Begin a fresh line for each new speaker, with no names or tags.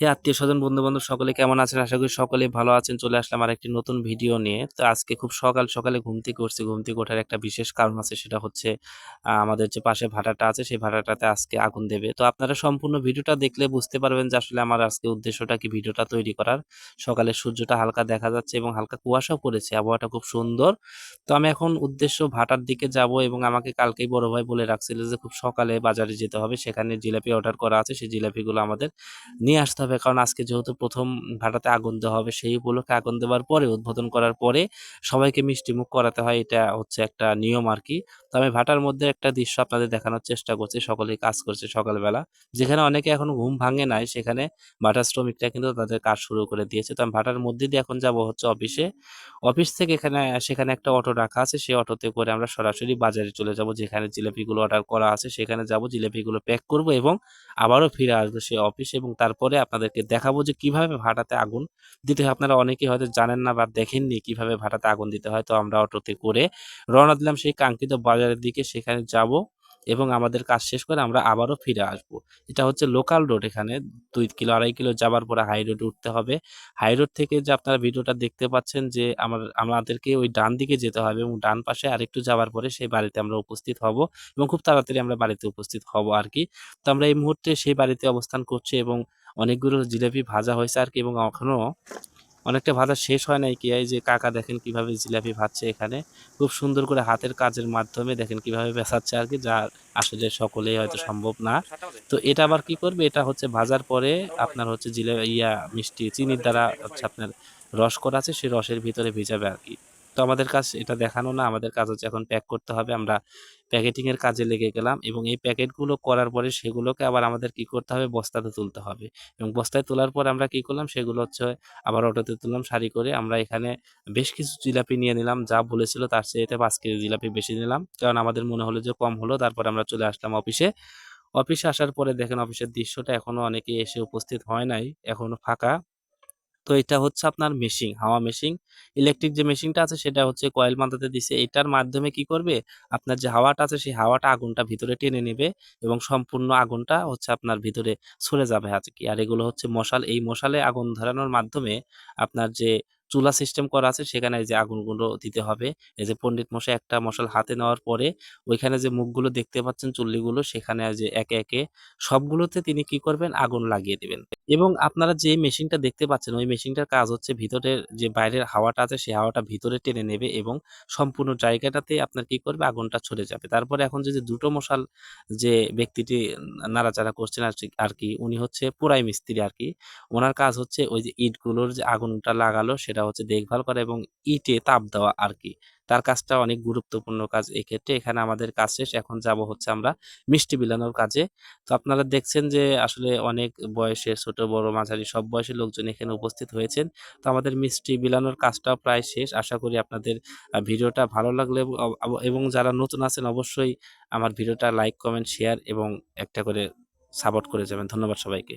হে আত্মীয়স্বজন, বন্ধু-বান্ধব সকলে কেমন আছেন? আশা করি সকলেই ভালো আছেন। চলে আসলাম আরেকটি নতুন ভিডিও নিয়ে। তো আজকে খুব সকাল সকালে ঘুম থেকে উঠছি। ঘুম থেকে ওঠার একটা বিশেষ কারণ আছে, সেটা হচ্ছে আমাদের যে পাশে ভাটাটা আছে সেই ভাটাটাতে আজকে আগুন দেবে। তো আপনারা সম্পূর্ণ ভিডিওটা দেখলে বুঝতে পারবেন যে আসলে আমার আজকে উদ্দেশ্যটা কি ভিডিওটা তৈরি করার। সকালে সূর্যটা হালকা দেখা যাচ্ছে এবং হালকা কুয়াশাও পড়েছে। আবহাওয়াটা খুব সুন্দর। তো আমি এখন উদ্দেশ্য ভাটার দিকে যাব এবং আমাকে কালকেই বড় ভাই বলে রাখছিল যে খুব সকালে বাজারে যেতে হবে। সেখানে জিলাপি অর্ডার করা আছে। সেই জিলাপিগুলো আমাদের নিয়ে আসতে হবে, কারণ আজকে যেহেতু প্রথম ভাটাতে আগুন দেওয়া হবে, সেই উপলক্ষে আগুন দেওয়ার পরে উদ্বোধন করার পরে সবাইকে মিষ্টি মুখ করাতে হয়। এটা হচ্ছে একটা নিয়ম আর কি। তো আমি ভাটার মধ্যে একটা দৃশ্য আপনাদের দেখানোর চেষ্টা করছি। সকলেই কাজ করছে সকালবেলা, যেখানে অনেকে এখনো ঘুম ভাঙে নাই, সেখানে ভাটার শ্রমিকরা কিন্তু তাদের কাজ শুরু করে দিয়েছে। তো আমি ভাটার মধ্যে দিয়ে এখন যাব হচ্ছে অফিসে। অফিস থেকে সেখানে একটা অটো রাখা আছে, সেই অটোতে করে আমরা সরাসরি বাজারে চলে যাব, যেখানে জিলাপিগুলো অর্ডার করা আছে সেখানে যাব, জিলাপিগুলো প্যাক করব এবং আবারও ফিরে আসবো সেই অফিসে, এবং তারপরে আপনাদেরকে দেখাবো যে কিভাবে ভাটাতে আগুন দিতে হয়। আপনারা অনেকেই হয়তো জানেন না বা দেখেননি কিভাবে ভাটাতে আগুন দিতে হয়। তো আমরা অটোতে করে রওনা দিলাম সেই কাঙ্ক্ষিত বাজারের দিকে। সেখানে যাব এবং আমাদের কাজ শেষ করে আমরা আবারও ফিরে আসব। এটা হচ্ছে লোকাল রোড। এখানে 2 কিলো 2.5 কিলো যাবার পরে হাই রোডে উঠতে হবে। হাই রোড থেকে যে আপনারা ভিডিওটা দেখতে পাচ্ছেন, যে আমাদেরকে ওই ডান দিকে যেতে হবে এবং ডান পাশে আরেকটু যাওয়ার পরে সেই বাড়িতে আমরা উপস্থিত হব এবং খুব তাড়াতাড়ি আমরা বাড়িতে উপস্থিত হব আর কি। তো আমরা এই মুহূর্তে সেই বাড়িতে অবস্থান করছি এবং অনেকগুলো জিলাপি ভাজা হয়েছে আর কি, এবং এখনো অনেকটা ভাজা শেষ হয় নাই কি। এই যে কাকা দেখেন কিভাবে জিলাপি ভাজছে এখানে, খুব সুন্দর করে হাতের কাজের মাধ্যমে দেখেন কিভাবে বেচাচ্ছে আর কি, যা আসলে সকলেই হয়তো সম্ভব না। তো এটা আবার কি করবে, এটা হচ্ছে ভাজার পরে আপনার হচ্ছে মিষ্টি চিনির দ্বারা হচ্ছে আপনার রস করা আছে, সেই রসের ভিতরে ভিজাবে আর কি। তো আমাদের কাজ এটা দেখানো না, আমাদের কাজ হচ্ছে এখন প্যাক করতে হবে। আমরা প্যাকেটিং এর কাজে লেগে গেলাম এবং এই প্যাকেটগুলো করার পরে সেগুলোকে আবার আমাদের কি করতে হবে, বস্তাতে তুলতে হবে। এবং বস্তায় তোলার পর আমরা কি করলাম, সেগুলো হচ্ছে আবার অটোতে তুললাম সারি করে। আমরা এখানে বেশ কিছু জিলাপি নিয়ে নিলাম, যা বলেছিল তার চেয়ে 5 কেজি জিলাপি বেশি নিলাম, কারণ আমাদের মনে হলো যে কম হলো। তারপর আমরা চলে আসলাম অফিসে। অফিসে আসার পরে দেখেন অফিসের দৃশ্যটা, এখনো অনেকে এসে উপস্থিত হয় নাই, এখনো ফাঁকা। তো এটা হচ্ছে আপনার মেশিন, হাওয়া মেশিন। ইলেকট্রিক যে মেশিনটা আছে সেটা হচ্ছে কয়েল বাঁধাতে দিছে। এটার মাধ্যমে কি করবে, আপনার যে হাওয়াটা আছে সেই হাওয়াটা আগুনটা ভিতরে টেনে নেবে এবং সম্পূর্ণ আগুনটা হচ্ছে আপনার ভিতরে ছড়ে যাবে আছে কি। আর এগুলো হচ্ছে মশাল, এই মশালে আগুন ধরানোর মাধ্যমে আপনার যে চুলা সিস্টেম করা আছে সেখানে এই যে আগুনগুলো দিতে হবে। এই যে পণ্ডিত মশাই একটা মশাল হাতে নেওয়ার পরে ওইখানে যে মুখগুলো দেখতে পাচ্ছেন, চুল্লিগুলো, সেখানে যে একে একে সবগুলোতে তিনি কি করবেন, আগুন লাগিয়ে দিবেন। এবং আপনারা যে মেশিনটা দেখতে পাচ্ছেন, ওই মেশিনটার কাজ হচ্ছে ভিতরের যে বাইরের হাওয়াটা আছে সেই হাওয়াটা ভিতরে টেনে নেবে এবং সম্পূর্ণ জায়গাটাতে আপনার কি করবে, আগুনটা ছড়ে যাবে। তারপরে এখন যে দুটো মশাল যে ব্যক্তিটি নাড়াচাড়া করছেন আর কি, উনি হচ্ছে পোড়াই মিস্ত্রি আর কি। ওনার কাজ হচ্ছে ওই যে ইটগুলোর যে আগুনটা লাগালো সেটা হচ্ছে দেখভাল করা এবং ইটে তাপ দেওয়া আর কি। তার কাজটা অনেক গুরুত্বপূর্ণ কাজ এক্ষেত্রে। এখানে আমাদের কাজ শেষ, এখন যাব হচ্ছে আমরা মিষ্টি বিলানোর কাজে। তো আপনারা দেখছেন যে আসলে অনেক বয়সের ছোট বড় মাঝারি সব বয়সের লোকজন এখানে উপস্থিত হয়েছেন। তো আমাদের মিষ্টি বিলানোর কাজটাও প্রায় শেষ। আশা করি আপনাদের ভিডিওটা ভালো লাগলে এবং যারা নতুন আছেন অবশ্যই আমার ভিডিওটা লাইক, কমেন্ট, শেয়ার এবং একটা করে সাপোর্ট করে যাবেন। ধন্যবাদ সবাইকে।